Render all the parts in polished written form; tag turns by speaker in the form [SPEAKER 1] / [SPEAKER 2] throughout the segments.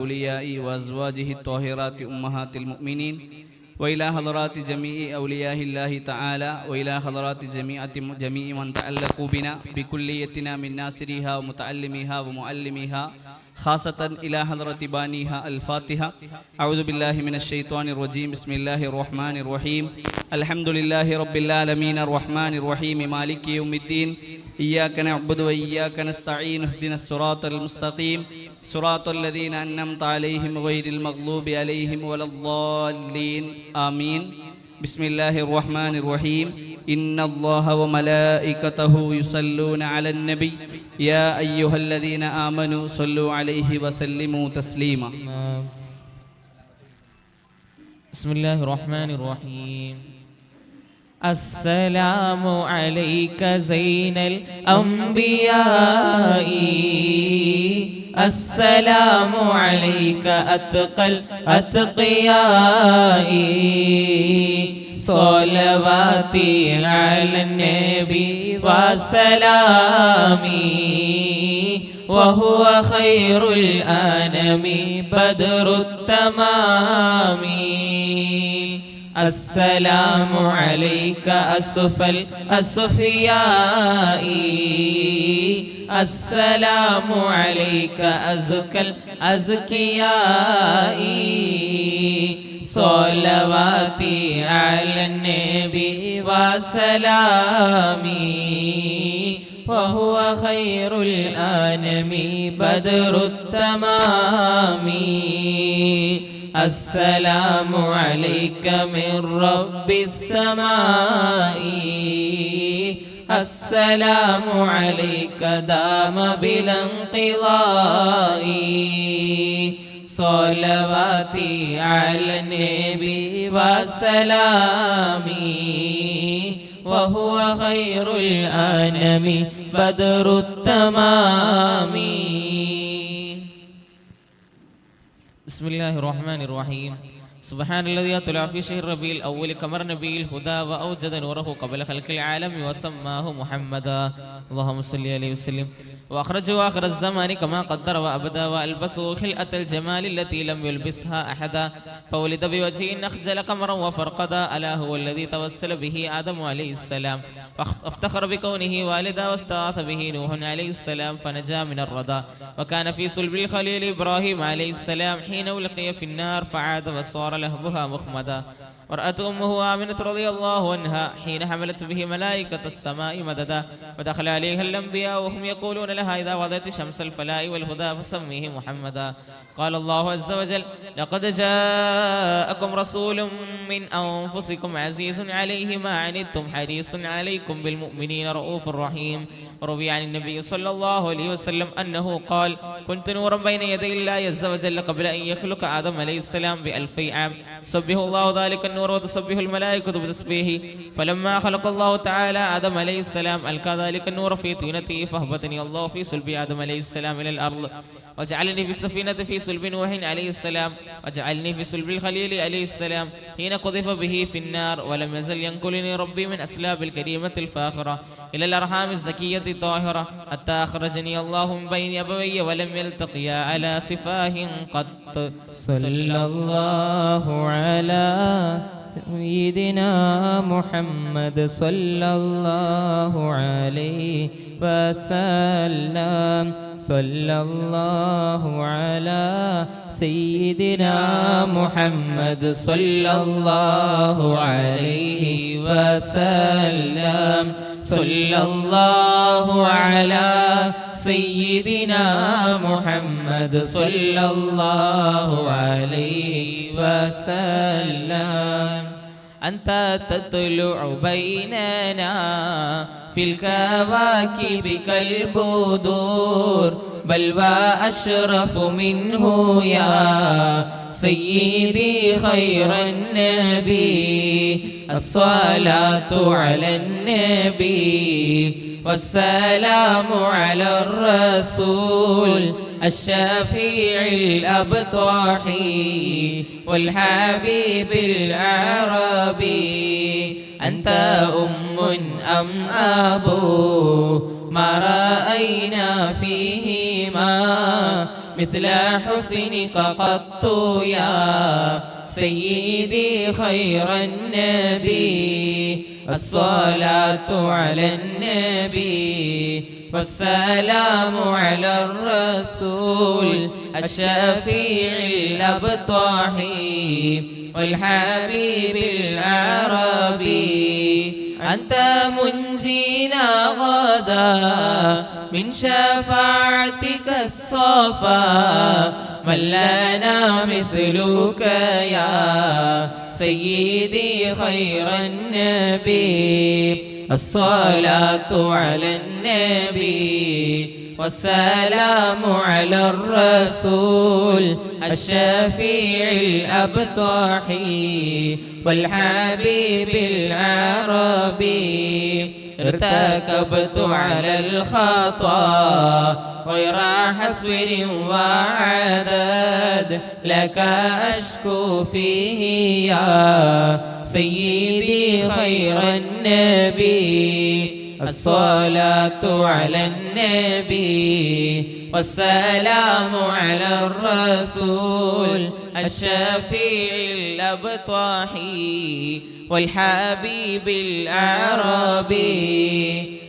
[SPEAKER 1] الأولياء وأزواجه الطاهرات أمهات المؤمنين وإلى حضرات جميع أولياء الله تعالى وإلى حضرات جميع من تعلقوا بنا بكليتنا من ناصريها ومتعلميها ومعلميها خاصة إلى حضرة بانيها الفاتحة. أعوذ بالله من الشيطان الرجيم. بسم الله الرحمن الرحيم. الحمد لله رب العالمين الرحمن الرحيم مالك يوم الدين. إياك نعبد وإياك نستعين. اهدنا الصراط المستقيم صراط الذين أنعمت عليهم غير المغضوب عليهم ولا الضالين آمين. بسم الله الرحمن الرحيم. إن الله وملائكته يصلون على النبي يا أيها الذين آمنوا صلوا عليه وسلموا تسليما.
[SPEAKER 2] بسم الله الرحمن الرحيم. السلام عليك زين الأنبياء السلام عليك أتقى الأتقياء صلواتي على النبي وسلامي وهو خير الأنام بدر التمام. السلام عليك أسفى الأصفياء السلام عليك أزكى الأزكياء صلواتي على النبي وسلامي وهو خير الأنام بدر التمام. السلام عليك من رب السماء السلام عليك دام بلا انقضاء صلواتي على النبي وسلامي وهو خير الأنام بدر التمام. بسم الله الرحمن الرحيم. سبحان الذي أطلع في شهر ربيع الأول قمر نبي الهدى وأوجد نوره قبل خلق العالم وسماه محمدا. اللهم صل عليه وسلم. وأخرجه آخر الزمان كما قدر وأبدا وألبسه خلعة الجمال التي لم يلبسها أحدا فولد بوجه أخجل قمرا وفرقدا ألا هو الذي توسل به آدم عليه السلام وافتخر بكونه والدا واستغاث به نوح عليه السلام فنجا من الردى وكان في صلب الخليل إبراهيم عليه السلام حين ألقي في النار فعاد وصار لهبها مخمدا. ورأت أمه آمنة رضي الله عنها حين حملت به ملائكة السماء مددا ودخل عليها الأنبياء وهم يقولون لها إذا وضعت شمس الفلاء والهدى فسميه محمدا. قال الله عز وجل لقد جاءكم رسول من أنفسكم عزيز عليه ما عنتم حريص عليكم بالمؤمنين رؤوف رحيم. وروي عن النبي صلى الله عليه وسلم أنه قال كنت نورا بين يدي الله عز وجل قبل أن يخلق آدم عليه السلام ب2000 عام سبه الله ذلك النور وتسبه الملائكة بتسبيحه فلما خلق الله تعالى آدم عليه السلام ألقى ذلك النور في طينته فهبطني الله في صلب آدم عليه السلام إلى الأرض وجعلني في السفينة في صلب نوح عليه السلام وجعلني في صلب الخليل عليه السلام حين قذف به في النار ولم يزل ينقلني ربي من أسلاب الكريمة الفاخرة إلى الأرحام الزكية الطاهرة حتى أخرجني الله من بين أبوي ولم يلتقيا على سفاه قط. صلى الله على سيدنا محمد صلى الله عليه وسلم. صلى الله على سيدنا محمد صلى الله عليه وسلم. صلى الله على سيدنا محمد صلى الله عليه وسلم. أنت تطلع بيننا في الكواكب كالبدور بل وأشرف منه يا سيدي خير النبي. الصلاة على النبي والسلام على الرسول الشفيع الأبطحي والحبيب العربي. أنت أم أم أبو ما رأينا فيهما مثل حسنك قط يا سيدي خير النبي الصلاة على النبي والسلام على الرسول الشفيع الأبطحي والحبيب العربي أنت منجينا غدا من شفاعتك الصفا من لنا مثلك يا سيدي خير النبي الصلاة على النبي والسلام على الرسول الشفيع الأبطحي والحبيب العربي ارتكبت على الخطا غير حسر وعدد لك أشكو فيه يا سيدي خير النبي الصلاة على النبي والسلام على الرسول الشفيع الأبطحي والحبيب العربي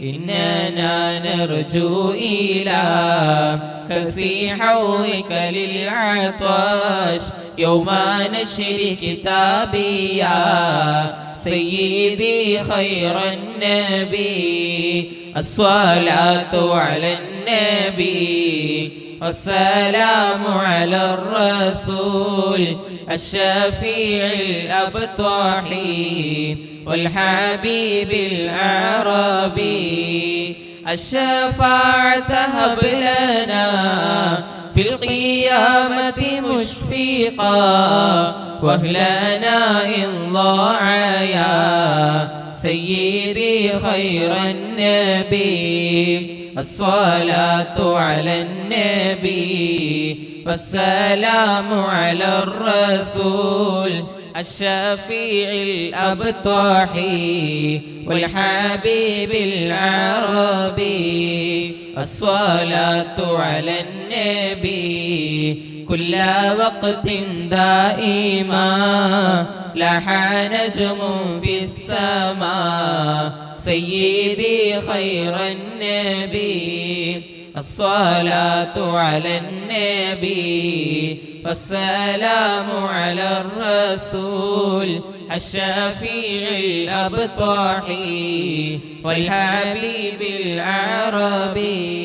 [SPEAKER 2] إننا نرجو إلى كسي حوضك للعطش يوم نشر كتابي يا سيدي خير النبي الصلاة على النبي والسلام على الرسول الشفيع الأبطحي والحبيب العربي الشفاعة هب لنا في القيامة مشفقا واهلنا إن ضاع يا سيدي خير النبي الصلاة على النبي والسلام على الرسول الشفيع الأبطحي والحبيب العربي الصلاة على النبي كل وقت دائما لاح نجم في السماء سيدي خير النبي الصلاة على النبي والسلام على الرسول الشفيع الأبطحي والحبيب العربي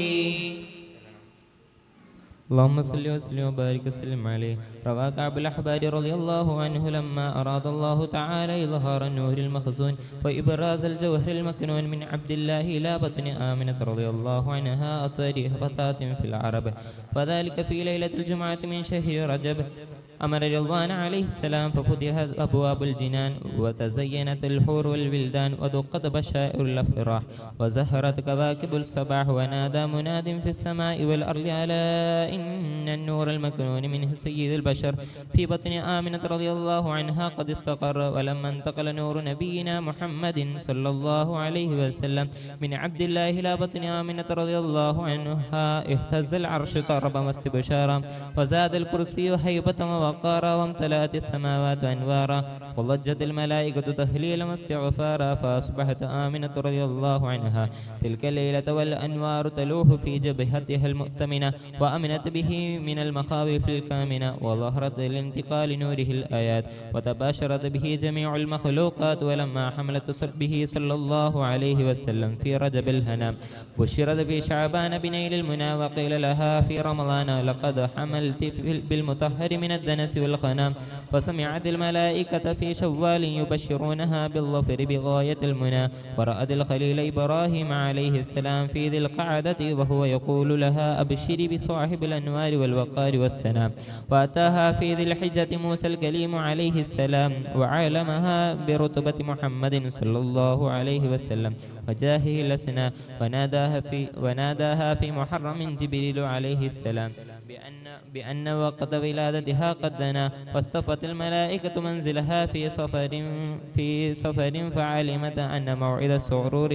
[SPEAKER 2] اللهم صل وسلم وبارك وسلم عليه. روى كعب الأحبار رضي الله عنه لما أراد الله تعالى إظهار النور المخزون وإبراز الجوهر المكنون من عبد الله إلى بطن آمنة رضي الله عنها أطهر فتاة في العرب، وذلك في ليلة الجمعة من شهر رجب. أمر رضوان عليه السلام ففتحت أبواب الجنان وتزينت الحور والولدان ودقت بشائر الأفراح وزهرت كواكب الصباح ونادى مناد في السماء والأرض ألا إن النور المكنون منه سيد البشر في بطن آمنة رضي الله عنها قد استقر. ولما انتقل نور نبينا محمد صلى الله عليه وسلم من عبد الله إلى بطن آمنة رضي الله عنها اهتز العرش طربا واستبشارا وزاد الكرسي هيبة وقارا وامتلأت السماوات أنوارا وضجت الملائكة تهليلا واستغفارا فأصبحت آمنة رضي الله عنها تلك الليلة والأنوار تلوح في جبهتها المؤتمنة وأمنت به من المخاوف الكامنة وظهرت لانتقال نوره الآيات وتباشرت به جميع المخلوقات. ولما حملت به صلى الله عليه وسلم في رجب الهنا بشرت في شعبان بنيل المنى وقيل لها في رمضان لقد حملت بالمطهر من الدنس والغنم. وسمعت الملائكة في شوال يبشرونها بالظفر بغاية المنى. ورأت الخليل إبراهيم عليه السلام في ذي القعدة وهو يقول لها أبشري بصاحب الأنوار والوقار والسلام. وأتاها في ذي الحجة موسى الكليم عليه السلام وعالمها برتبة محمد صلى الله عليه وسلم وجاهه الأسنى وناداها في محرم جبريل عليه السلام بأن
[SPEAKER 3] بأن وقت ولادتها قد دنا، واصطفت الملائكة منزلها في سفر فعلمت أن موعد السرور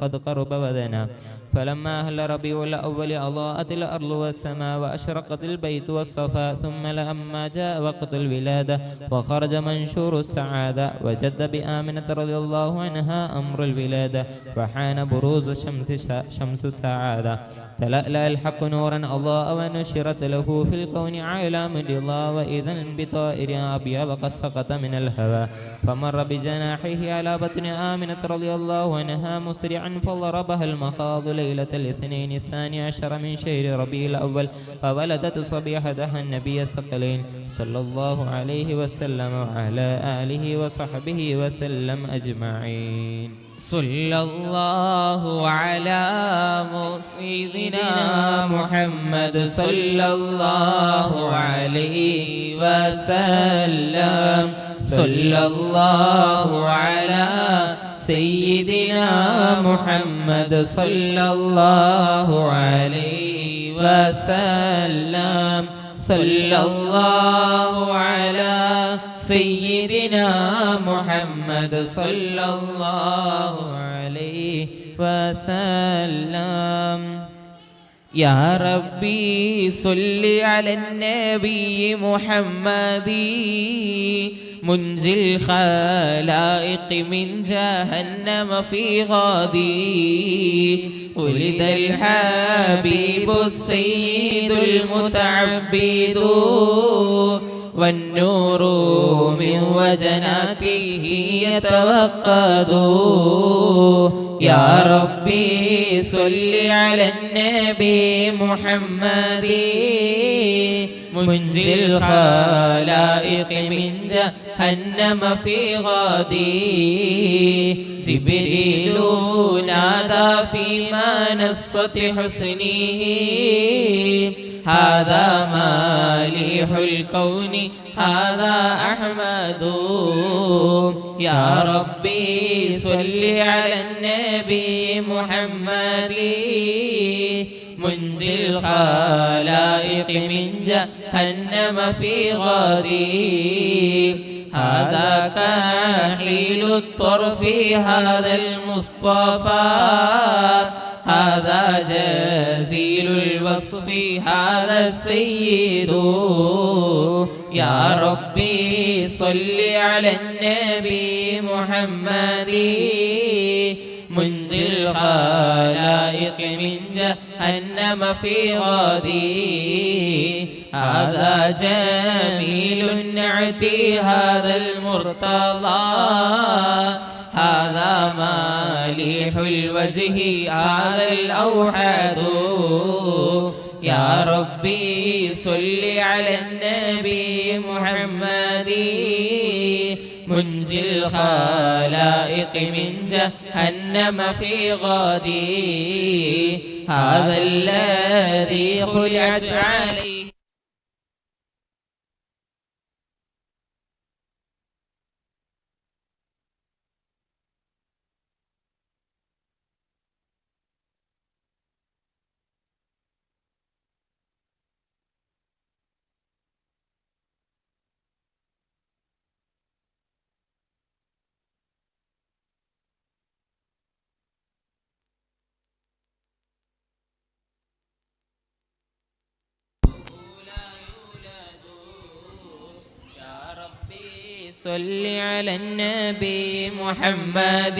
[SPEAKER 3] قد قرب ودنا. فلما أهل ربيع الأول أضاءت الأرض والسماء وأشرقت البيت والصفا. ثم لما جاء وقت الولادة وخرج منشور السعادة وجد بآمنة رضي الله عنها أمر الولادة، وحان بروز شمس السعادة. تلألأ الحق نورا أضاء ونشرت له في الكون عالم رضا، وإذا بطائر أبيض قد سقط من الهوى فمر بجناحه على بطن آمنة رضي الله عنها مسرعا، فضربها المخاض ليلة الاثنين 12 من شهر ربيع الأول، فولدت صبيحتها النبي الثقلين صلى الله عليه وسلم وعلى آله وصحبه وسلم أجمعين.
[SPEAKER 2] صلى الله على سيدنا محمد صلى الله عليه وسلم. صلى الله على سيدنا محمد صلى الله عليه وسلم. صلى الله على سيدنا محمد صلى الله عليه وسلم. يا ربي صل على النبي محمد منجي الخلائق من جهنم في غادي. ولد الحبيب السيد المتعبد والنور من وجناته يتوقد. يا ربي صل على النبي محمد منجي الخلائق من جهنم في غادي. جبريل نادى في منصة حسنه هذا مليح الكون هذا أحمد. يا ربي صل على النبي محمد منجي الخلائق من جهنم في غادي. هذا كحيل الطرف هذا المصطفى هذا جزيل الوصف هذا السيد. يا ربي صل على النبي محمد منجي الخلائق من جهنم في غادي. هذا جميل النعت هذا المرتضى هذا مليح الوجه هذا الأوحد. يا ربي صل على النبي محمد منجي الخلائق من جهنم في غادي. هذا الذي خلعت عليه
[SPEAKER 3] صل على النبي محمد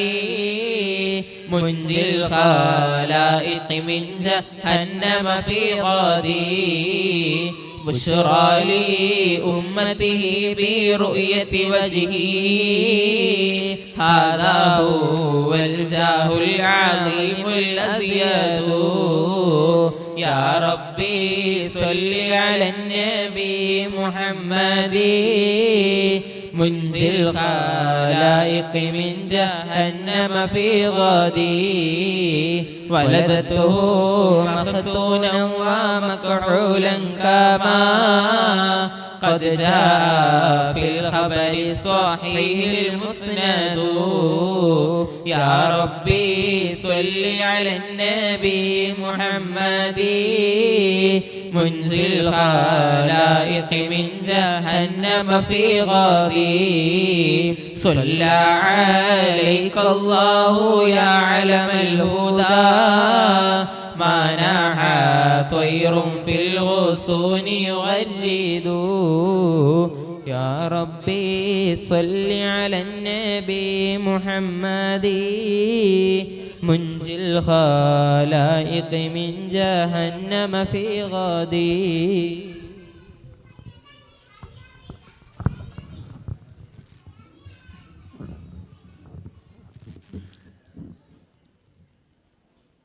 [SPEAKER 3] منجي الخلائق من جهنم في غادي. بشرى لأمته برؤية وجهه هذا هو الجاه العظيم الأزيد. يا ربي صل على النبي محمد منجي الخلائق من جهنم في غادي. ولدته مختونا ومكحولا كما قد جاء في الخبر الصحيح المسند. يا ربي صل على النبي محمد منجي الخلائق من جهنم في غدي صلى عليك الله يا علم الهدى ما ناحى طير في الغصون يغرد يا ربي صل على النبي محمد منجي الخلائق من جهنم في غدي.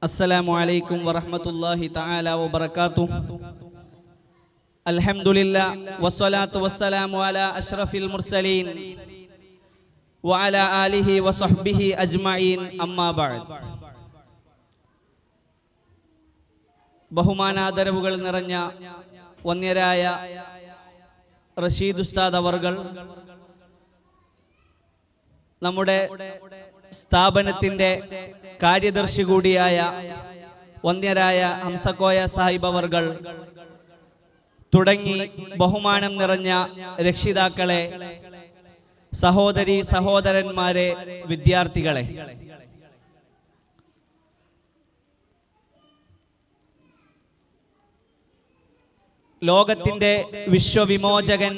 [SPEAKER 1] അസ്സലാമു അലൈക്കും വറഹ്മത്തുള്ളാഹി തആല വബറകാതുഹു. അൽഹംദുലില്ലാഹ് വസ്സലാത്തു വസ്സലാമു അലാ അഷ്റഫിൽ മുർസലീൻ വഅലാ ആലിഹി വസഹ്ബിഹി അജ്മഈൻ അമ്മാ ബഅദ്. ബഹുമാനാദരവുകൾ നിറഞ്ഞ വന്യരായ റഷീദ് ഉസ്താദ് അവർകൾ, നമ്മുടെ സ്ഥാപനത്തിൻ്റെ കാര്യദർശി കൂടിയായ വന്യരായ ഹംസക്കോയ സാഹിബ് അവർകൾ തുടങ്ങി ബഹുമാനം നിറഞ്ഞ രക്ഷിതാക്കളെ, സഹോദരി സഹോദരന്മാരെ, വിദ്യാർത്ഥികളെ, ലോകത്തിന്റെ വിശ്വവിമോചകൻ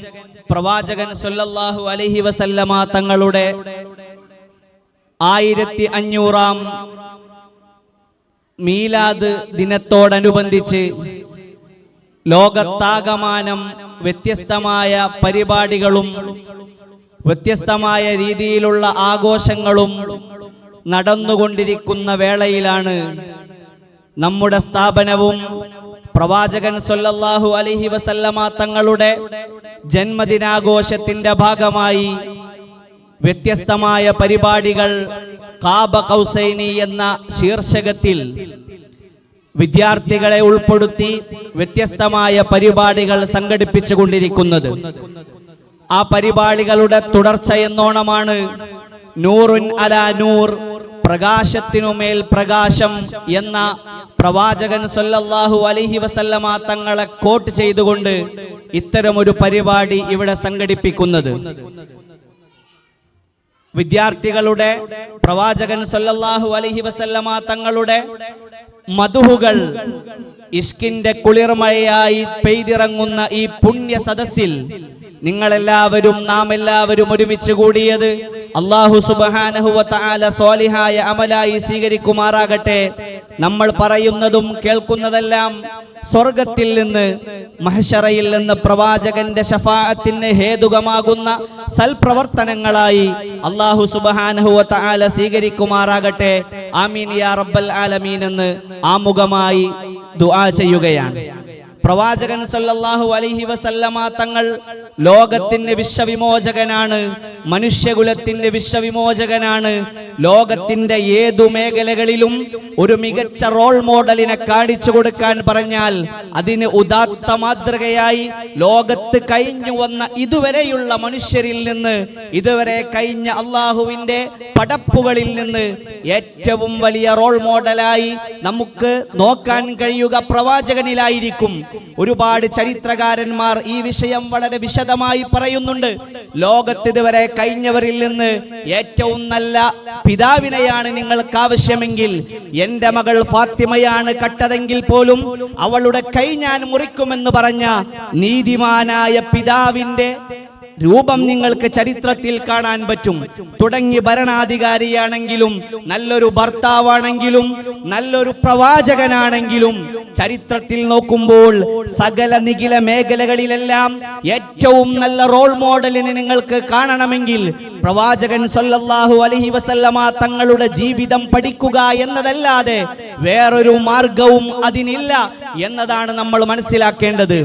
[SPEAKER 1] പ്രവാചകൻ സല്ലല്ലാഹു അലൈഹി വസല്ലമ തങ്ങളുടെ 1500-ാം മീലാദ് ദിനത്തോടനുബന്ധിച്ച് ലോകത്താകമാനം വ്യത്യസ്തമായ പരിപാടികളും വ്യത്യസ്തമായ രീതിയിലുള്ള ആഘോഷങ്ങളും നടന്നുകൊണ്ടിരിക്കുന്ന വേളയിലാണ് നമ്മുടെ സ്ഥാപനവും പ്രവാചകൻ സല്ലല്ലാഹു അലൈഹി വസല്ലമ തങ്ങളുടെ ജന്മദിനാഘോഷത്തിന്റെ ഭാഗമായി വ്യത്യസ്തമായ പരിപാടികൾ ഖാബ ഖൗസൈനി എന്ന ശീർഷകത്തിൽ വിദ്യാർത്ഥികളെ ഉൾപ്പെടുത്തി വ്യത്യസ്തമായ പരിപാടികൾ സംഘടിപ്പിച്ചുകൊണ്ടിരിക്കുന്നത്. ആ പരിപാടികളുടെ തുടർച്ച എന്നോണമാണ് നൂറുൻ അലാ നൂർ, പ്രകാശത്തിനുമേൽ പ്രകാശം എന്ന പ്രവാചകൻ സല്ലല്ലാഹു അലൈഹി വസല്ലമ തങ്ങളെ കോട്ട് ചെയ്തുകൊണ്ട് ഇത്തരമൊരു പരിപാടി ഇവിടെ സംഘടിപ്പിക്കുന്നത്. വിദ്യാർത്ഥികളുടെ പ്രവാചകൻ സല്ലല്ലാഹു അലൈഹി വസല്ലമ തങ്ങളുടെ മദ്ഹുകൾ ഇഷ്കിന്റെ കുളിർമഴയായി പെയ്തിറങ്ങുന്ന ഈ പുണ്യ സദസ്സിൽ നിങ്ങളെല്ലാവരും നാം എല്ലാവരും ഒരുമിച്ച് കൂടിയത് അല്ലാഹു സുബ്ഹാനഹു വ തആല സ്വാലിഹായ അമലായി സ്വീകരിക്കുമാറാകട്ടെ. നമ്മൾ പറയുന്നതും കേൾക്കുന്നതെല്ലാം സ്വർഗത്തിൽ നിന്ന്, മഹ്ശറയിൽ നിന്ന് പ്രവാചകന്റെ ശഫാഅത്തിന് ഹേതുകമാകുന്ന സൽപ്രവർത്തനങ്ങളായി അല്ലാഹു സുബ്ഹാനഹു വ തആല സ്വീകരിക്കുമാറാകട്ടെ. ആമീൻ യാ റബ്ബൽ ആലമീൻ എന്ന് ആമുഖമായി ദുആ ചെയ്യുകയാണ്. പ്രവാചകൻ സല്ലല്ലാഹു അലൈഹി വസല്ലമ തങ്ങൾ ലോകത്തിന്റെ വിശ്വവിമോചകനാണ്, മനുഷ്യകുലത്തിന്റെ വിശ്വവിമോചകനാണ്. ലോകത്തിന്റെ ഏതു മേഖലകളിലും ഒരു മികച്ച റോൾ മോഡലിനെ കാണിച്ചു കൊടുക്കാൻ പറഞ്ഞാൽ അതിന് ഉദാത്ത മാതൃകയായി ലോകത്ത് കഴിഞ്ഞു വന്ന ഇതുവരെയുള്ള മനുഷ്യരിൽ നിന്ന്, ഇതുവരെ കഴിഞ്ഞ അള്ളാഹുവിന്റെ പടപ്പുകളിൽ നിന്ന് ഏറ്റവും വലിയ റോൾ മോഡലായി നമുക്ക് നോക്കാൻ കഴിയുക പ്രവാചകനിലായിരിക്കും. ഒരുപാട് ചരിത്രകാരന്മാർ ഈ വിഷയം വളരെ വിശദമായി പറയുന്നുണ്ട്. ലോകത്ത് ഇതുവരെ കഴിഞ്ഞവരിൽ നിന്ന് ഏറ്റവും നല്ല പിതാവിനെയാണ് നിങ്ങൾക്ക് ആവശ്യമെങ്കിൽ എന്റെ മകൾ ഫാത്തിമയാണ് കട്ടതെങ്കിൽ പോലും അവളുടെ കൈ ഞാൻ മുറിക്കുമെന്ന് പറഞ്ഞ നീതിമാനായ പിതാവിന്റെ രൂപം നിങ്ങൾക്ക് ചരിത്രത്തിൽ കാണാൻ പറ്റും. തുടങ്ങി ഭരണാധികാരിയാണെങ്കിലും, നല്ലൊരു ഭർത്താവാണെങ്കിലും, നല്ലൊരു പ്രവാചകനാണെങ്കിലും ചരിത്രത്തിൽ നോക്കുമ്പോൾ സകല നിഖില മേഖലകളിലെല്ലാം ഏറ്റവും നല്ല റോൾ മോഡലിനെ നിങ്ങൾക്ക് കാണണമെങ്കിൽ പ്രവാചകൻ സല്ലല്ലാഹു അലൈഹി വസല്ലമ തങ്ങളുടെ ജീവിതം പഠിക്കുക എന്നതല്ലാതെ വേറൊരു മാർഗവും അതിനില്ല എന്നതാണ് നമ്മൾ മനസ്സിലാക്കേണ്ടത്.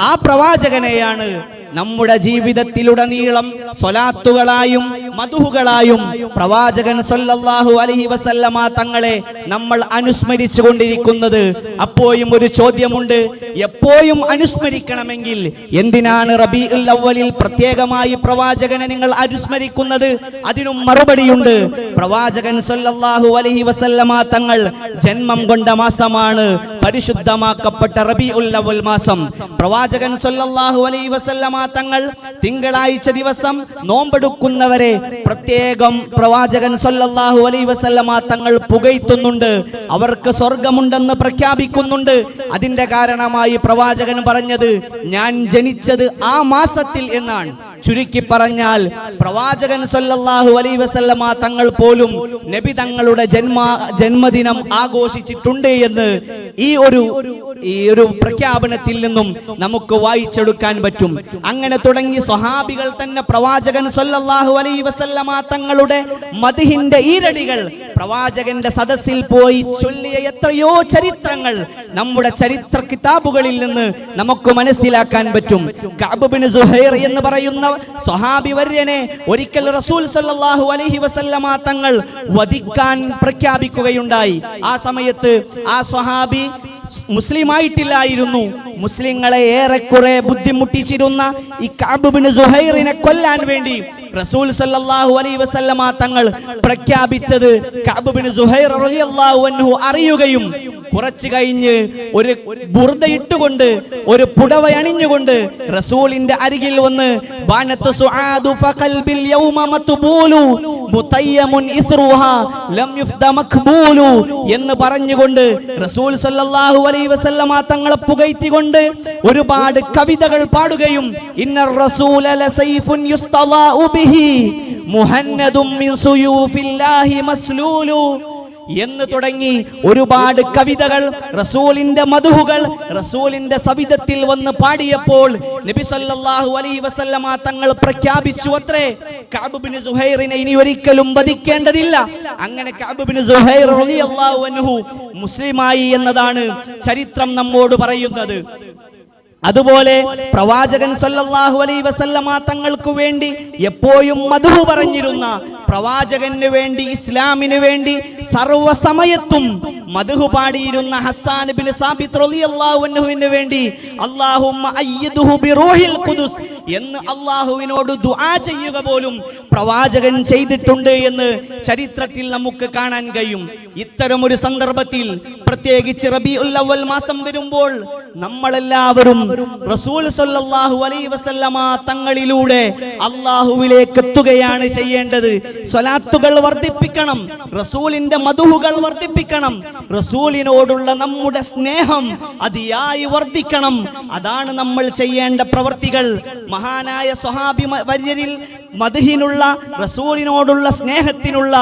[SPEAKER 1] ആ പ്രവാചകനെയാണ് നമ്മുടെ ജീവിതത്തിലുടനീളം സ്വലാത്തുകളായും മദ്ഹുകളായും പ്രവാചകൻ സല്ലല്ലാഹു അലൈഹി വസല്ലമ തങ്ങളെ നമ്മൾ അനുസ്മരിച്ചു കൊണ്ടിരിക്കുന്നത്. അപ്പോഴും ഒരു ചോദ്യമുണ്ട്, എപ്പോഴും അനുസ്മരിക്കണമെങ്കിൽ എന്തിനാണ് റബീഉൽ അവ്വലിൽ പ്രത്യേകമായി പ്രവാചകനെ നിങ്ങൾ അനുസ്മരിക്കുന്നത്? അതിനും മറുപടിയുണ്ട്. പ്രവാചകൻ സല്ലല്ലാഹു അലൈഹി വസല്ലമ തങ്ങൾ ജന്മം കൊണ്ട മാസമാണ് പരിശുദ്ധമാക്കപ്പെട്ട റബീഉൽ അവ്വൽ മാസം. പ്രവാചകൻ സല്ലല്ലാഹു അലൈഹി വസല്ലമ തങ്ങൾ തിങ്കളാഴ്ച ദിവസം നോമ്പെടുക്കുന്നവരെ പ്രത്യേകം പ്രവാചകൻ സല്ലല്ലാഹു അലൈഹി വസല്ലമ തങ്ങൾ പുകഴ്ത്തുന്നുണ്ട്, അവർക്ക് സ്വർഗമുണ്ടെന്ന് പ്രഖ്യാപിക്കുന്നുണ്ട്. അതിന്റെ കാരണമായി പ്രവാചകൻ പറഞ്ഞത് ഞാൻ ജനിച്ചത് ആ മാസത്തിൽ എന്നാണ്. ചുരുക്കി പറഞ്ഞാൽ പ്രവാചകൻ സല്ലല്ലാഹു അലൈഹി വസല്ലമ തങ്ങൾ പോലും നബി തങ്ങളുടെ ജന്മദിനം ആഘോഷിച്ചിട്ടുണ്ട് എന്ന് ഈ ഒരു പ്രഖ്യാപനത്തിൽ നിന്നും നമുക്ക് വായിച്ചെടുക്കാൻ പറ്റും. അങ്ങനെ തുടങ്ങി സ്വഹാബികൾ തന്നെ പ്രവാചകൻ സല്ലല്ലാഹു അലൈഹി വസല്ലമ തങ്ങളുടെ മദ്ഹിന്റെ ഈരടികൾ പ്രവാചകന്റെ സദസ്സിൽ പോയി ചൊല്ലിയ എത്രയോ ചരിത്രങ്ങൾ നമ്മുടെ ചരിത്ര കിതാബുകളിൽ നിന്ന് നമുക്ക് മനസ്സിലാക്കാൻ പറ്റും. കഅബ് ബിൻ സുഹൈർ എന്ന് പറയുന്ന സ്വഹാബി വര്യനെ ഒരിക്കൽ റസൂൽ സല്ലല്ലാഹു അലൈഹി വസല്ലമ തങ്ങൾ വധിക്കാൻ പ്രഖ്യാപിക്കുകയുണ്ടായി. ആ സമയത്ത് ആ സ്വഹാബി മുസ്ലിമായിട്ടില്ലായിരുന്നു. മുസ്ലിങ്ങളെ ഏറെക്കുറെ ബുദ്ധിമുട്ടിച്ചിരുന്ന ഈ കഅബ് ബിൻ സുഹൈറിനെ കൊല്ലാൻ വേണ്ടി റസൂൽ സല്ലല്ലാഹു അലൈഹി വസല്ലമ തങ്ങൾ പ്രഖ്യാപിച്ചത് കഅബ് ബിൻ സുഹൈർ റളിയല്ലാഹു അൻഹു അറിയുകയും കുറച്ചു കഴിഞ്ഞ് ഒരു ബുർദ ഇട്ടുകൊണ്ട് ഒരു പുടവ അണിഞ്ഞുകൊണ്ട് റസൂലിന്റെ അരികിൽ വന്ന് ബാനത്ത് സുആദു ഫഖൽബിൽ യൗമ മത്ബൂലു മുതയ്യമുൻ ഇസ്റുഹാ ലം യുഫ്ദ മഖ്ബൂലു എന്ന് പറഞ്ഞുകൊണ്ട് റസൂൽ സല്ലല്ലാഹു അലൈഹി വസല്ലമ തങ്ങളെ പുകഴ്ത്തിക്കൊണ്ട് ഒരുപാട് കവിതകൾ പാടുകയും ഇന്നർ റസൂല ലസൈഫുൻ യുസ്തളാഉ ബിഹി മുഹന്നദും മിൻ സുയൂഫില്ലാഹി മസ്ലൂലു എന്ന് തുടങ്ങി ഒരുപാട് കവിതകൾ, റസൂലിന്റെ മദ്ഹുകൾ റസൂലിന്റെ സവിധത്തിൽ വന്ന് പാടിയപ്പോൾ നബി സല്ലല്ലാഹു അലൈഹി വസല്ലമ തങ്ങൾ പ്രഖ്യാപിച്ചു അത്രേ കഅബ് ബിൻ സുഹൈറിനെ ഇനി ഒരിക്കലും വധിക്കേണ്ടതില്ല. അങ്ങനെ കഅബ് ബിൻ സുഹൈർ റളിയല്ലാഹു അൻഹു മുസ്ലിമായി എന്നതാണ് ചരിത്രം നമ്മോട് പറയുന്നത്. അതുപോലെ പ്രവാചകൻ സല്ലല്ലാഹു അലൈഹി വസല്ലമ തങ്ങൾക്ക് വേണ്ടി എപ്പോഴും മദ്ഹു പറഞ്ഞിരുന്ന, പ്രവാചകന് വേണ്ടി ഇസ്ലാമിന് വേണ്ടി സർവ്വസമയത്തും മദ്ഹു പാടിയിരുന്ന ഹസ്സാൻ ഇബ്നു സാബിത്ത് റളിയല്ലാഹു അൻഹുവിന് വേണ്ടി അല്ലാഹുമ്മ അയ്യിദ്ഹു ബിറൂഹിൽ ഖുദുസ് എന്ന് അല്ലാഹുവിനോട് ദുആ ചെയ്യുക പോലും പ്രവാചകൻ ചെയ്തിട്ടുണ്ട് എന്ന് ചരിത്രത്തിൽ നമുക്ക് കാണാൻ കഴിയും. ഇത്തരം ഒരു സന്ദർഭത്തിൽ പ്രത്യേകിച്ച് റബീഉൽ അവ്വൽ മാസം വരുമ്പോൾ നമ്മളെല്ലാവരും റസൂൽ സല്ലല്ലാഹു അലൈഹി വസല്ലമ തങ്ങളിലൂടെ അല്ലാഹുവിലേക്ക് എത്തുകയാണ് ചെയ്യേണ്ടത്. സ്വലാത്തുകൾ വർദ്ധിപ്പിക്കണം, റസൂലിന്റെ മദ്ഹുകൾ വർദ്ധിപ്പിക്കണം, റസൂലിനോടുള്ള നമ്മുടെ സ്നേഹം അതിയായി വർദ്ധിക്കണം. അതാണ് നമ്മൾ ചെയ്യേണ്ട പ്രവർത്തികൾ. മഹാനായ സ്വഹാബി വര്യരിൽ മദ്ഹിനുള്ള, റസൂലിനോടുള്ള സ്നേഹത്തിനുള്ള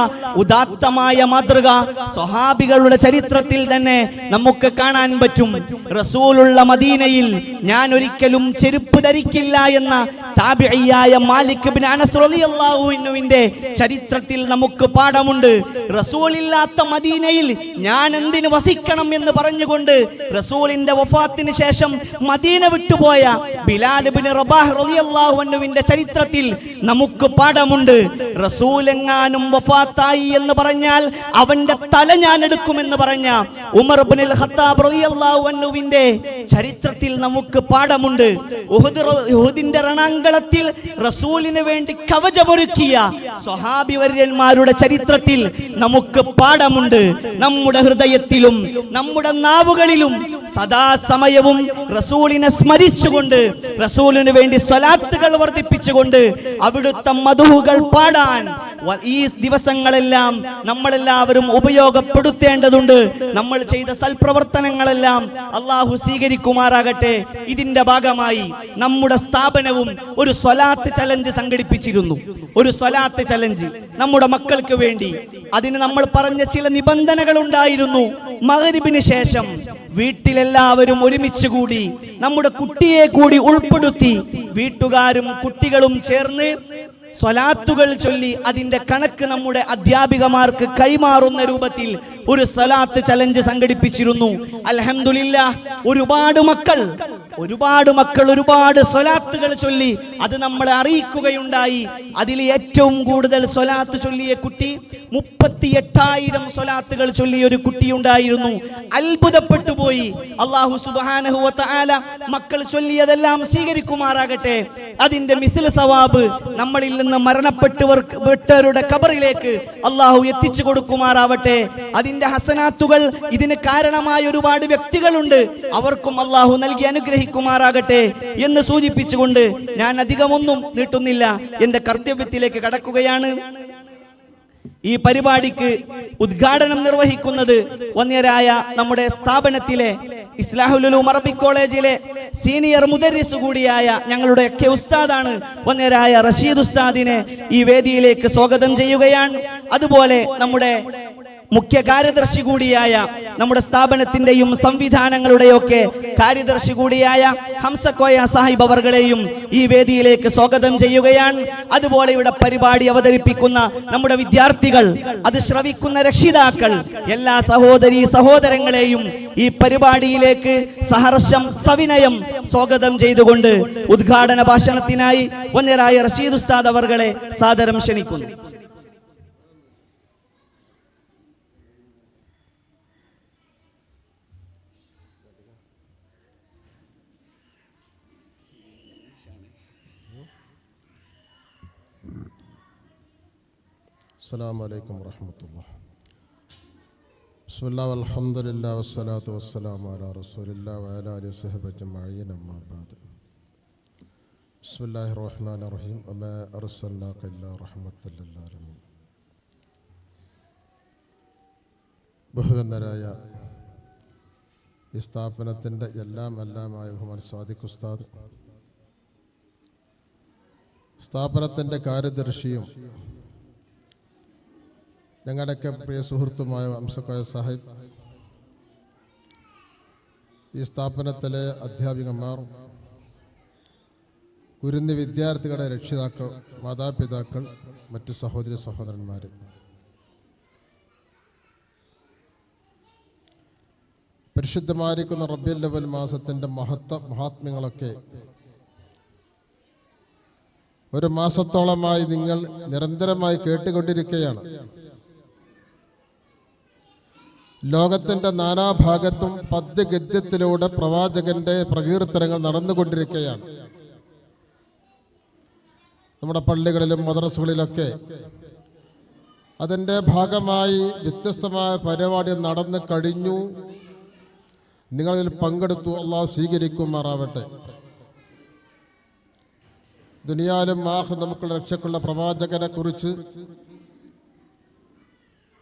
[SPEAKER 1] ഉദാത്തമായ മാതൃക സ്വഹാബികളുടെ ചരിത്രത്തിൽ തന്നെ നമുക്ക് കാണാൻ പറ്റും. റസൂലുള്ള മദീനയിൽ ഞാൻ ഒരിക്കലും ചെരുപ്പ് ധരിക്കില്ല എന്ന താബിഈയായ മാലിക് ഇബ്നു അനസ് റളിയല്ലാഹു അൻഹുവിന്റെ ചരിത്രത്തിൽ നമുക്ക് പാഠമുണ്ട്. റസൂലില്ലാത്ത മദീനയിൽ ഞാൻ എന്തിനു വസിക്കണം എന്ന് പറഞ്ഞുകൊണ്ട് റസൂലിന്റെ വഫാത്തിന് ശേഷം മദീന വിട്ടുപോയ ബിലാൽ ഇബ്നു റബാഹ് റളിയല്ലാഹു അൻഹുവിന്റെ ചരിത്രത്തിൽ നമുക്ക് പാഠമുണ്ട്. റസൂലെങ്ങാനും വഫാത്തായി എന്ന് പറഞ്ഞാൽ അവന്റെ തല ഞാൻ എടുക്കുമെന്ന് പറഞ്ഞ ഉമർ ഇബ്നുൽ ഖത്താബ് റളിയല്ലാഹു അൻഹുവിന്റെ ചരിത്രത്തിൽ നമുക്ക് പാഠമുണ്ട്. ഉഹുദിന്റെ രണാങ്കളത്തിൽ റസൂലിന് വേണ്ടി കവചമൊരുക്കിയ സ്വഹാബി വര്യന്മാരുടെ ചരിത്രത്തിൽ നമുക്ക് പാഠമുണ്ട്. നമ്മുടെ ഹൃദയത്തിലും നമ്മുടെ നാവുകളിലും സദാസമയവും റസൂലിനെ സ്മരിച്ചുകൊണ്ട്, റസൂലിന് വേണ്ടി സ്വലാത്തുകൾ വർദ്ധിപ്പിച്ചുകൊണ്ട് അവിടുത്തെ മദ്ഹുകൾ പാടാൻ ഈ ദിവസങ്ങളെല്ലാം നമ്മളെല്ലാവരും ഉപയോഗപ്പെടുത്തേണ്ടതുണ്ട്. നമ്മൾ ചെയ്ത സൽപ്രവർത്തനങ്ങളെല്ലാം അല്ലാഹു സ്വീകരിക്കുമാറാകട്ടെ. ഇതിന്റെ ഭാഗമായി നമ്മുടെ സ്ഥാപനവും ഒരു സ്വലാത്ത് ചലഞ്ച് സംഘടിപ്പിച്ചിരുന്നു. ഒരു സ്വലാത്ത് ചലഞ്ച് നമ്മുടെ മക്കൾക്ക് വേണ്ടി. അതിന് നമ്മൾ പറഞ്ഞ ചില നിബന്ധനകൾ ഉണ്ടായിരുന്നു. മഗ്രിബിന് ശേഷം വീട്ടിലെല്ലാവരും ഒരുമിച്ച് കൂടി നമ്മുടെ കുട്ടിയെ കൂടി ഉൾപ്പെടുത്തി വീട്ടുകാരും കുട്ടികളും ചേർന്ന് സ്വലാത്തുകൾ ചൊല്ലി അതിന്റെ കണക്ക് നമ്മുടെ അധ്യാപികമാർക്ക് കൈമാറുന്ന രൂപത്തിൽ ഒരു സ്വലാത്ത് ചലഞ്ച് സംഘടിപ്പിച്ചിരുന്നു. അൽഹംദുലില്ലാഹ് ഒരുപാട് മക്കൾ
[SPEAKER 4] ഒരുപാട് മക്കൾ ഒരുപാട് സ്വലാത്തുകൾ ചൊല്ലി അത് നമ്മളെ അറിയിക്കുകയുണ്ടായി. അതിൽ ഏറ്റവും കൂടുതൽ സ്വലാത്ത് ചൊല്ലിയ കുട്ടി 38,000 സ്വലാത്തുകൾ ചൊല്ലിയ ഒരു കുട്ടിയുണ്ടായിരുന്നു. അത്ഭുതപ്പെട്ടു പോയി. അല്ലാഹു സുബ്ഹാനഹു വ തആല മക്കൾ ചൊല്ലിയതെല്ലാം സ്വീകരിക്കുമാറാകട്ടെ. അതിന്റെ മിസ്ൽ സവാബ് നമ്മളിൽ നിന്ന് മരണപ്പെട്ടവരുടെ ഖബറിലേക്ക് അല്ലാഹു എത്തിച്ചു കൊടുക്കുമാറാവട്ടെ. അതിന്റെ ഹസനാത്തുകൾ ഇതിന് കാരണമായ ഒരുപാട് വ്യക്തികളുണ്ട്, അവർക്കും അല്ലാഹു നൽകി അനുഗ്രഹിക്കുമാറാകട്ടെ എന്ന് സൂചിപ്പിച്ചുകൊണ്ട് ഞാൻ അധികമൊന്നും നീട്ടുന്നില്ല, എന്റെ കർത്തവ്യത്തിലേക്ക് കടക്കുകയാണ്. ഈ പരിപാടിക്ക് ഉദ്ഘാടനം നിർവഹിക്കുന്നത് വന്യരായ നമ്മുടെ സ്ഥാപനത്തിലെ ഇസ്ലാഹുൽ ഉലൂം അറബിക് കോളേജിലെ സീനിയർ മുദരിസ് കൂടിയായ ഞങ്ങളുടെയൊക്കെ ഉസ്താദാണ് വന്യരായ റഷീദ് ഉസ്താദിനെ ഈ വേദിയിലേക്ക് സ്വാഗതം ചെയ്യുകയാണ്. അതുപോലെ നമ്മുടെ മുഖ്യ കാര്യദർശി കൂടിയായ നമ്മുടെ സ്ഥാപനത്തിന്റെയും സംവിധാനങ്ങളുടെയൊക്കെ കാര്യദർശി കൂടിയായ ഹംസക്കോയ സാഹിബ് അവർകളെയും ഈ വേദിയിലേക്ക് സ്വാഗതം ചെയ്യുകയാണ്. അതുപോലെ ഇവിടെ പരിപാടി അവതരിപ്പിക്കുന്ന നമ്മുടെ വിദ്യാർത്ഥികൾ, അത് ശ്രവിക്കുന്ന രക്ഷിതാക്കൾ, എല്ലാ സഹോദരീ സഹോദരങ്ങളെയും ഈ പരിപാടിയിലേക്ക് സഹർഷം സവിനയം സ്വാഗതം ചെയ്തുകൊണ്ട് ഉദ്ഘാടന ഭാഷണത്തിനായി വന്യരായ റഷീദ് ഉസ്താദ് അവർകളെ സാദരം ക്ഷണിക്കുന്നു.
[SPEAKER 5] السلام عليكم ورحمة الله. بسم الله والحمد لله والصلاة والسلام على رسول الله وعلى آله وصحبه أجمعين أما بعد. بسم الله الرحمن الرحيم. وما أرسلناك إلا رحمة للعالمين. ബഹുവന്ദരായ ഈ സ്ഥാപനത്തിൻ്റെ എല്ലാമായ ബഹുമാൻ സാദിഖ് ഉസ്താദ്, സ്ഥാപനത്തിൻ്റെ കാര്യദർശിയും ഞങ്ങളുടെയൊക്കെ പ്രിയ സുഹൃത്തുമായ ഹംസക്കോയ സാഹിബ്, ഈ സ്ഥാപനത്തിലെ അധ്യാപികമാർ, കുരുന്ന് വിദ്യാർത്ഥികളുടെ രക്ഷിതാക്കൾ, മാതാപിതാക്കൾ, മറ്റു സഹോദരി സഹോദരന്മാർ, പരിശുദ്ധമായിരിക്കുന്ന റബീഉൽ അവ്വൽ മാസത്തിൻ്റെ മഹാത്മ്യങ്ങളൊക്കെ ഒരു മാസത്തോളമായി നിങ്ങൾ നിരന്തരമായി കേട്ടുകൊണ്ടിരിക്കുകയാണ്. ലോകത്തിൻ്റെ നാനാഭാഗത്തും പദ്യഗദ്യത്തിലൂടെ പ്രവാചകന്റെ പ്രകീർത്തനങ്ങൾ നടന്നുകൊണ്ടിരിക്കുകയാണ്. നമ്മുടെ പള്ളികളിലും മദ്രസകളിലൊക്കെ അതിൻ്റെ ഭാഗമായി വ്യത്യസ്തമായ പരിപാടി നടന്നു കഴിഞ്ഞു. നിങ്ങളിതിൽ പങ്കെടുത്തു. അള്ളാഹു സ്വീകരിക്കുമാറാവട്ടെ. ദുനിയാലും ആഖിറത്തിലും നമുക്കുള്ള രക്ഷക്കുള്ള പ്രവാചകനെ കുറിച്ച്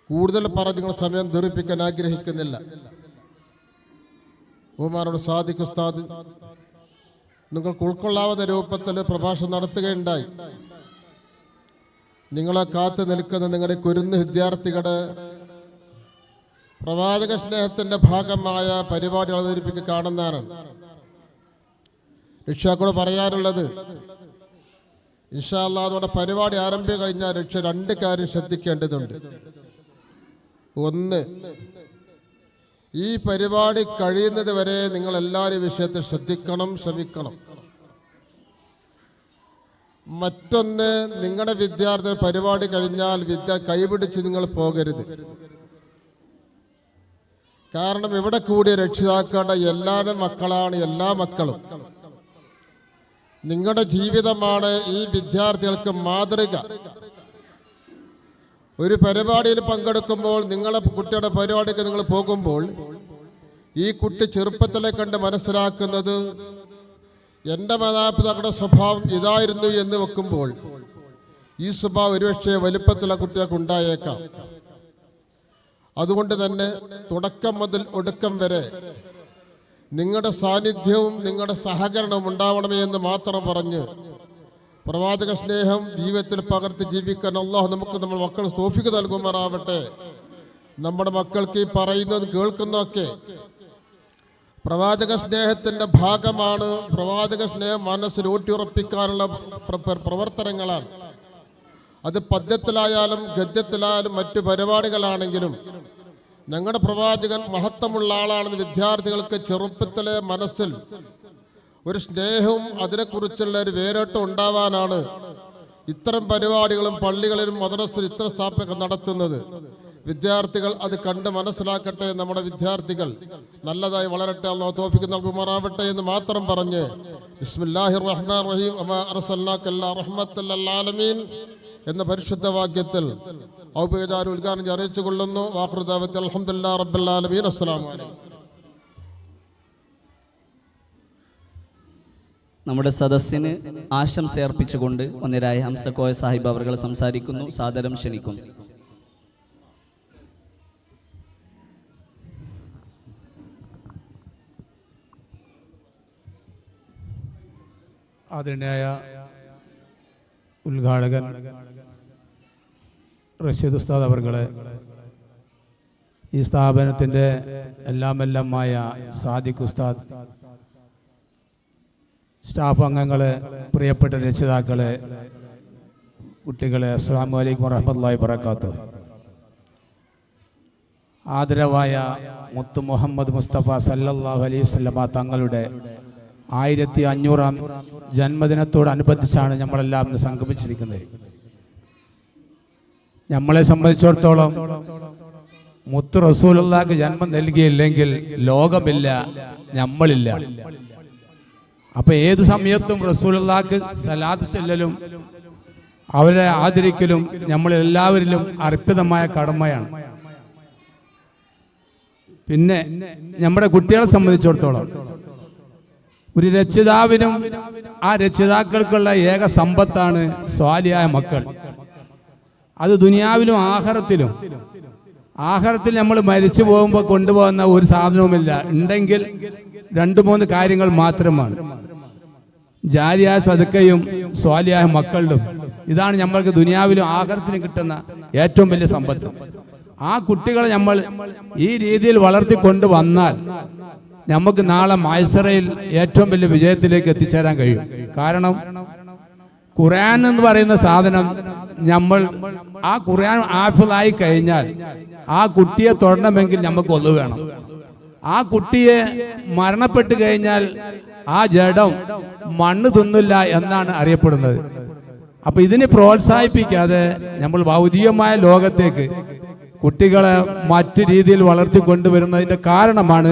[SPEAKER 5] കൂടുതൽ പറഞ്ഞ് നിങ്ങൾ സമയം ദീർഘിപ്പിക്കാൻ ആഗ്രഹിക്കുന്നില്ല. ബഹുമാനോട് സാദിഖ് ഉസ്താദ് നിങ്ങൾക്ക് ഉൾക്കൊള്ളാവുന്ന രൂപത്തിൽ പ്രഭാഷണം നടത്തുകയുണ്ടായി. നിങ്ങളെ കാത്തു നിൽക്കുന്ന നിങ്ങളുടെ കുരുന്ന് വിദ്യാർത്ഥികളുടെ പ്രവാചക സ്നേഹത്തിൻ്റെ ഭാഗമായ പരിപാടി അവതരിപ്പിക്കുക കാണുന്നതാണ്. രക്ഷാക്കൂടെ പറയാനുള്ളത്, ഇൻഷാ അല്ലാഹ് നമ്മുടെ പരിപാടി ആരംഭിച്ചു കഴിഞ്ഞാൽ രക്ഷ രണ്ട് കാര്യം ശ്രദ്ധിക്കേണ്ടതുണ്ട്. ഒന്ന്, ഈ പരിപാടി കഴിയുന്നത് വരെ നിങ്ങൾ എല്ലാവരും വിഷയത്തിൽ ശ്രദ്ധിക്കണം, ശ്രമിക്കണം. മറ്റൊന്ന്, നിങ്ങളുടെ വിദ്യാർത്ഥികൾ പരിപാടി കഴിഞ്ഞാൽ കൈപിടിച്ച് നിങ്ങൾ പോകരുത്. കാരണം ഇവിടെ കൂടിയ രക്ഷിതാക്കളുടെ എല്ലാവരും മക്കളാണ്, എല്ലാ മക്കളും നിങ്ങളുടെ ജീവിതമാണ് ഈ വിദ്യാർത്ഥികൾക്ക് മാതൃക. ഒരു പരിപാടിയിൽ പങ്കെടുക്കുമ്പോൾ, നിങ്ങളെ കുട്ടിയുടെ പരിപാടിക്ക് നിങ്ങൾ പോകുമ്പോൾ, ഈ കുട്ടി ചെറുപ്പത്തിലെ കണ്ട് മനസ്സിലാക്കുന്നത് എൻ്റെ മാതാപിതാക്കളുടെ സ്വഭാവം ഇതായിരുന്നു എന്ന് വെക്കുമ്പോൾ ഈ സ്വഭാവം ഒരുപക്ഷെ വലുപ്പത്തിലുള്ള കുട്ടികൾക്ക് ഉണ്ടായേക്കാം. അതുകൊണ്ട് തന്നെ തുടക്കം മുതൽ ഒടുക്കം വരെ നിങ്ങളുടെ സാന്നിധ്യവും നിങ്ങളുടെ സഹകരണവും ഉണ്ടാവണമേ എന്ന് മാത്രം പറഞ്ഞ് പ്രവാചക സ്നേഹം ജീവിതത്തിൽ പകർത്തി ജീവിക്കാൻ അല്ലാഹു നമുക്ക് നമ്മുടെ മക്കൾ തൗഫീഖ് നൽകുമാറാവട്ടെ. നമ്മുടെ മക്കൾക്ക് ഈ പറയുന്നതും കേൾക്കുന്നതൊക്കെ പ്രവാചക സ്നേഹത്തിൻ്റെ ഭാഗമാണ്. പ്രവാചക സ്നേഹം മനസ്സിൽ ഊട്ടിയുറപ്പിക്കാനുള്ള പ്രവർത്തനങ്ങളാണ്. അത് പദ്യത്തിലായാലും ഗദ്യത്തിലായാലും മറ്റു പരിപാടികളാണെങ്കിലും ഞങ്ങളുടെ പ്രവാചകൻ മഹത്വമുള്ള ആളാണെന്ന് വിദ്യാർത്ഥികൾക്ക് ചെറുപ്പത്തിലെ മനസ്സിൽ ഒരു സ്നേഹവും അതിനെക്കുറിച്ചുള്ള ഒരു വേരോട്ടം ഉണ്ടാവാനാണ് ഇത്തരം പരിപാടികളും പള്ളികളിലും മദ്രസയിലും ഇത്തരം സ്ഥാപനങ്ങൾ നടത്തുന്നത്. വിദ്യാർത്ഥികൾ അത് കണ്ട് മനസ്സിലാക്കട്ടെ. നമ്മുടെ വിദ്യാർത്ഥികൾ നല്ലതായി വളരട്ടെ, അല്ലാഹു തൗഫീഖ് നൽകുമാറാവട്ടെ എന്ന് മാത്രം പറഞ്ഞ് ബിസ്മില്ലാഹിർ റഹ്മാനിർ റഹീം വമാ അർസൽനാക ഇല്ലാ റഹ്മത്തൽ ലിൽ ആലമീൻ എന്ന പരിശുദ്ധ വാക്യത്തിൽ ഔപചാരിക ഉദ്ഘാടനം അറിയിച്ചു കൊള്ളുന്നു. വാഖിറു ദഅവത്തി അൽഹംദുലില്ലാഹി റബ്ബിൽ ആലമീൻ. അസ്സലാമു അലൈക്കും.
[SPEAKER 1] നമ്മുടെ സദസ്സിന് ആശംസ അർപ്പിച്ചുകൊണ്ട് ഒന്നരായ ഹംസക്കോയ സാഹിബ് അവർ സംസാരിക്കുന്നു. സാദരം ക്ഷണിക്കുന്നു.
[SPEAKER 6] ആദരണീയായ ഉദ്ഘാടകൻ റഷീദ് ഉസ്താദ് അവർകളെ, ഈ സ്ഥാപനത്തിൻ്റെ എല്ലാമെല്ലാമായ സാദിഖ് ഉസ്താദ്, സ്റ്റാഫ് അംഗങ്ങളെ, പ്രിയപ്പെട്ട രക്ഷിതാക്കളെ, കുട്ടികളെ, അസ്സലാമു അലൈക്കും വറഹ്മത്തുള്ളാഹി വബറകാതുഹു. ആദരവായ മുത്ത് മുഹമ്മദ് മുസ്തഫ സല്ലല്ലാഹു അലൈഹി വസല്ലമ തങ്ങളുടെ 1500-ാം ജന്മദിനത്തോടനുബന്ധിച്ചാണ് നമ്മളെല്ലാം ഇന്ന് സംഗമിച്ചിരിക്കുന്നത്. നമ്മളെ സംബന്ധിച്ചിടത്തോളം മുത്ത് റസൂലുള്ളാഹിക്ക് ജന്മം നൽകിയില്ലെങ്കിൽ ലോകമില്ല, നമ്മളില്ല. അപ്പൊ ഏതു സമയത്തും റസൂലുള്ളാഹിക്ക് സലാത്ത് ചൊല്ലലും അവരെ ആദരിക്കലും നമ്മളെല്ലാവരിലും അർപ്പിതമായ കടമയാണ്. പിന്നെ നമ്മുടെ കുട്ടികളെ സംബന്ധിച്ചിടത്തോളം ഒരു രക്ഷിതാവിനും ആ രക്ഷിതാക്കൾക്കുള്ള ഏക സമ്പത്താണ് സ്വാലിഹായ മക്കൾ. അത് ദുനിയാവിലും ആഖിറത്തിലും. ആഖിറത്തിൽ നമ്മൾ മരിച്ചു പോകുമ്പോൾ കൊണ്ടുപോകുന്ന ഒരു സാധനവുമില്ല. ഉണ്ടെങ്കിൽ 2-3 കാര്യങ്ങൾ മാത്രമാണ്: ജാരിയായ സദക്കയും സ്വാലിഹായ മക്കളും. ഇതാണ് നമ്മൾക്ക് ദുനിയാവിലും ആഖിറത്തിലും കിട്ടുന്ന ഏറ്റവും വലിയ സമ്പത്ത്. ആ കുട്ടികളെ നമ്മൾ ഈ രീതിയിൽ വളർത്തിക്കൊണ്ടുവന്നാൽ നമുക്ക് നാളെ മൈസറയിൽ ഏറ്റവും വലിയ വിജയത്തിലേക്ക് എത്തിച്ചേരാൻ കഴിയും. കാരണം ഖുർആൻ എന്ന് പറയുന്ന സാധനം, നമ്മൾ ആ ഖുർആൻ ഹാഫിളായി കഴിഞ്ഞാൽ ആ കുട്ടിയെ തൊടണമെങ്കിൽ നമുക്ക് ഒന്ന് വേണം. ആ കുട്ടിയെ മരണപ്പെട്ട് കഴിഞ്ഞാൽ ആ ജഡം മണ്ണ് തിന്നില്ല എന്നാണ് അറിയപ്പെടുന്നത്. അപ്പൊ ഇതിനെ പ്രോത്സാഹിപ്പിക്കാതെ നമ്മൾ ഭൗതികമായ ലോകത്തേക്ക് കുട്ടികളെ മറ്റു രീതിയിൽ വളർത്തിക്കൊണ്ടുവരുന്നതിന്റെ കാരണമാണ്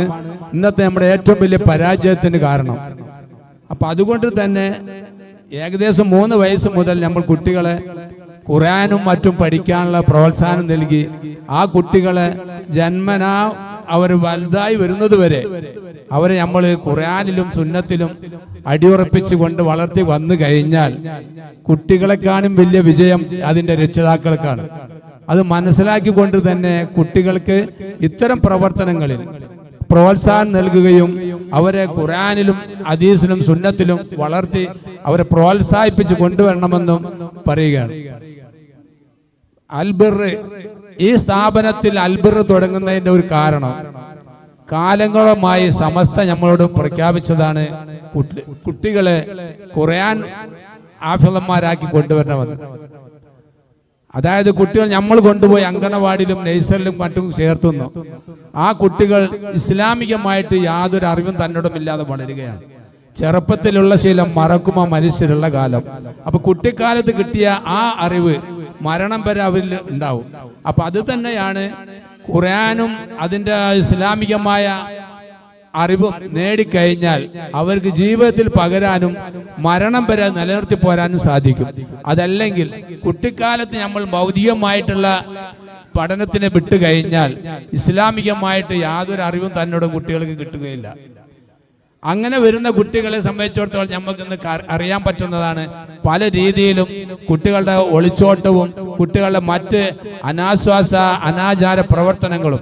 [SPEAKER 6] ഇന്നത്തെ നമ്മുടെ ഏറ്റവും വലിയ പരാജയത്തിന് കാരണം. അപ്പൊ അതുകൊണ്ട് തന്നെ ഏകദേശം 3 വയസ്സ് മുതൽ നമ്മൾ കുട്ടികളെ ഖുർആനും മറ്റും പഠിക്കാനുള്ള പ്രോത്സാഹനം നൽകി ആ കുട്ടികളെ ജന്മനാ അവർ വലുതായി വരുന്നത് വരെ അവരെ നമ്മൾ ഖുർആനിലും സുന്നത്തിലും അടിയുറപ്പിച്ചു കൊണ്ട് വളർത്തി വന്നു കഴിഞ്ഞാൽ കുട്ടികളെക്കാളും വലിയ വിജയം അതിന്റെ രക്ഷിതാക്കൾക്കാണ്. അത് മനസ്സിലാക്കിക്കൊണ്ട് തന്നെ കുട്ടികൾക്ക് ഇത്തരം പ്രവർത്തനങ്ങളിൽ പ്രോത്സാഹനം നൽകുകയും അവരെ ഖുർആനിലും ഹദീസിലും സുന്നത്തിലും വളർത്തി അവരെ പ്രോത്സാഹിപ്പിച്ച് കൊണ്ടുവരണമെന്നും പറയുകയാണ്. അൽബിർ, ഈ സ്ഥാപനത്തിൽ അൽബിർ തുടങ്ങുന്നതിന്റെ ഒരു കാരണം കാലങ്ങളുമായി സമസ്ത നമ്മളോട് പ്രഖ്യാപിച്ചതാണ് കുട്ടികളെ ഖുർആൻ ഹാഫിളന്മാരാക്കി കൊണ്ടുവരണമെന്ന്. അതായത് കുട്ടികൾ നമ്മൾ കൊണ്ടുപോയി അങ്കണവാടിയിലും നഴ്സറിലും മറ്റും ചേർത്തുന്നു. ആ കുട്ടികൾ ഇസ്ലാമികമായിട്ട് യാതൊരു അറിവും തന്നോടുമില്ലാതെ വളരുകയാണ്. ചെറുപ്പത്തിലുള്ള ശീലം മറക്കുമോ മനുഷ്യരുള്ള കാലം. അപ്പൊ കുട്ടിക്കാലത്ത് കിട്ടിയ ആ അറിവ് മരണം വരെ അവരിൽ ഉണ്ടാവും. അപ്പൊ അത് തന്നെയാണ് ഖുർആനും അതിൻ്റെ ഇസ്ലാമികമായ അറിവും നേടിക്കഴിഞ്ഞാൽ അവർക്ക് ജീവിതത്തിൽ പകരാനും മരണം വരെ നിലനിർത്തി പോരാനും സാധിക്കും. അതല്ലെങ്കിൽ കുട്ടിക്കാലത്ത് നമ്മൾ ഭൗതികമായിട്ടുള്ള പഠനത്തിനെ വിട്ടുകഴിഞ്ഞാൽ ഇസ്ലാമികമായിട്ട് യാതൊരു അറിവും തന്നോടും കുട്ടികൾക്ക് കിട്ടുകയില്ല. അങ്ങനെ വരുന്ന കുട്ടികളെ സംബന്ധിച്ചിടത്തോളം നമുക്കിന്ന് അറിയാൻ പറ്റുന്നതാണ് പല രീതിയിലും കുട്ടികളുടെ ഒളിച്ചോട്ടവും കുട്ടികളുടെ മറ്റ് അനാശ്വാസ അനാചാര പ്രവർത്തനങ്ങളും.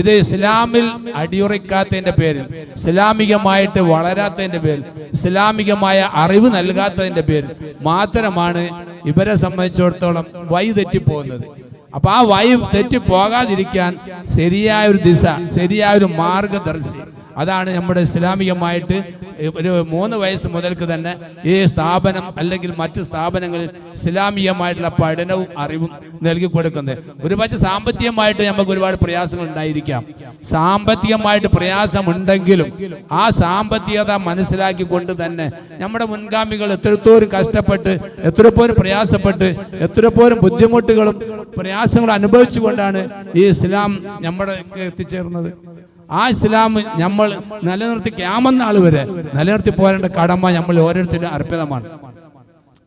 [SPEAKER 6] ഇത് ഇസ്ലാമിൽ അടിയുറക്കാത്തതിന്റെ പേരിൽ, ഇസ്ലാമികമായിട്ട് വളരാത്തതിന്റെ പേരിൽ, ഇസ്ലാമികമായ അറിവ് നൽകാത്തതിന്റെ പേരിൽ മാത്രമാണ് ഇവരെ സംബന്ധിച്ചിടത്തോളം വഴി തെറ്റിപ്പോകുന്നത്. അപ്പൊ ആ വഴി തെറ്റിപ്പോകാതിരിക്കാൻ ശരിയായൊരു ദിശ, ശരിയായൊരു മാർഗദർശി, അതാണ് നമ്മുടെ ഇസ്ലാമികമായിട്ട് ഒരു 3 വയസ്സ് മുതൽക്ക് തന്നെ ഈ സ്ഥാപനം അല്ലെങ്കിൽ മറ്റു സ്ഥാപനങ്ങളിൽ ഇസ്ലാമികമായിട്ടുള്ള പഠനവും അറിവും നൽകി കൊടുക്കുന്നത്. ഒരുപക്ഷെ സാമ്പത്തികമായിട്ട് നമുക്ക് ഒരുപാട് പ്രയാസങ്ങൾ ഉണ്ടായിരിക്കാം. സാമ്പത്തികമായിട്ട് പ്രയാസമുണ്ടെങ്കിലും ആ സാമ്പത്തികത മനസ്സിലാക്കിക്കൊണ്ട് തന്നെ നമ്മുടെ മുൻഗാമികൾ എത്രത്തോരം കഷ്ടപ്പെട്ട് എത്രത്തോരം പ്രയാസപ്പെട്ട് എത്രത്തോരം ബുദ്ധിമുട്ടുകളും പ്രയാസങ്ങളും അനുഭവിച്ചുകൊണ്ടാണ് ഈ ഇസ്ലാം നമ്മുടെ എത്തിച്ചേർന്നത്. ആ ഇസ്ലാം നമ്മൾ നിലനിർത്തി ക്യാമനാൾ വരെ നിലനിർത്തി പോരേണ്ട കടമ നമ്മൾ ഓരോരുത്തരും അർപ്പിതമാണ്.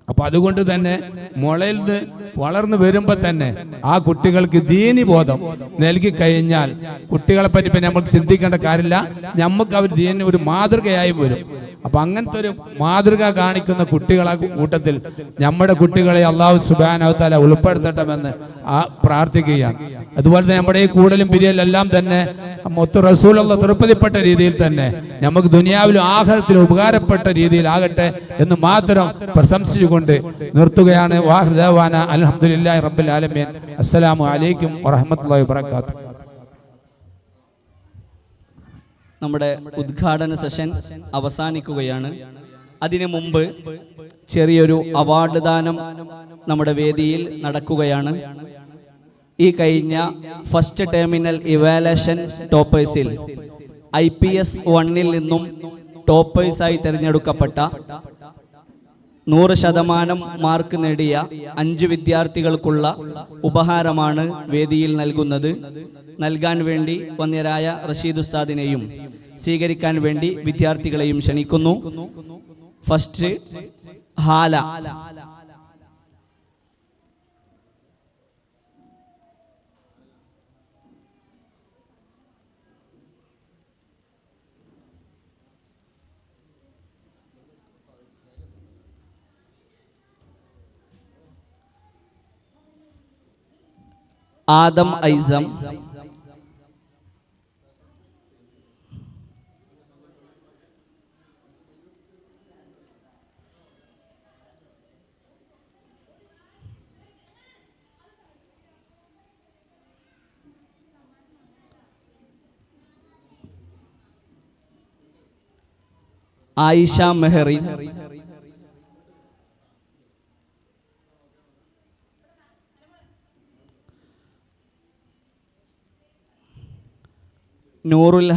[SPEAKER 6] അപ്പൊ അതുകൊണ്ട് തന്നെ മുളയിൽ നിന്ന് വളർന്നു വരുമ്പോൾ തന്നെ ആ കുട്ടികൾക്ക് ദീനി ബോധം നൽകി കഴിഞ്ഞാൽ കുട്ടികളെ പറ്റി പിന്നെ നമ്മൾ ചിന്തിക്കേണ്ട കാര്യമില്ല. നമുക്ക് അവർ ദീനി ഒരു മാതൃകയായി വരും. അപ്പൊ അങ്ങനത്തെ ഒരു മാതൃക കാണിക്കുന്ന കുട്ടികളെ കൂട്ടത്തിൽ നമ്മുടെ കുട്ടികളെ അല്ലാഹു സുബ്ഹാനഹു തആല ഉൾപ്പെടുത്തണമെന്ന് പ്രാർത്ഥിക്കുകയാണ്. അതുപോലെ തന്നെ നമ്മുടെ ഈ കൂടലും പിരിയലെല്ലാം തന്നെ മൊത്ത റസൂലുള്ള തൃപ്തിപ്പെട്ട രീതിയിൽ തന്നെ നമുക്ക് ദുനിയാവിലും ആഖിറത്തിലും ഉപകാരപ്പെട്ട രീതിയിലാകട്ടെ എന്ന് മാത്രം പ്രശംസിച്ചുകൊണ്ട് നിർത്തുകയാണ്. വാഹിർ ദഅവാന അൽഹംദുലില്ലാഹി റബ്ബിൽ ആലമീൻ. അസ്സലാമു അലൈക്കും വറഹ്മത്തുള്ളാഹി വബറകാതുഹു.
[SPEAKER 4] നമ്മുടെ ഉദ്ഘാടന സെഷൻ അവസാനിക്കുകയാണ്. അതിനു മുമ്പ് ചെറിയൊരു അവാർഡ് ദാനം നമ്മുടെ വേദിയിൽ നടക്കുകയാണ്. ഈ കഴിഞ്ഞ ഫസ്റ്റ് ടെർമിനൽ ഇവാലുവേഷൻ ടോപ്പേഴ്സിൽ IPS 1 നിന്നും ടോപ്പേഴ്സായി തിരഞ്ഞെടുക്കപ്പെട്ട 100% മാർക്ക് നേടിയ 5 വിദ്യാർത്ഥികൾക്കുള്ള ഉപഹാരമാണ് വേദിയിൽ നൽകുന്നത്. നൽകാൻ വേണ്ടി വന്യരായ റഷീദ് ഉസ്താദിനെയും സ്വീകരിക്കാൻ വേണ്ടി വിദ്യാർത്ഥികളെയും ക്ഷണിക്കുന്നു. ഫസ്റ്റ് ഹാല. ആദം ഐസം. ആയിഷ മെഹറിൻ. നൂറുൽ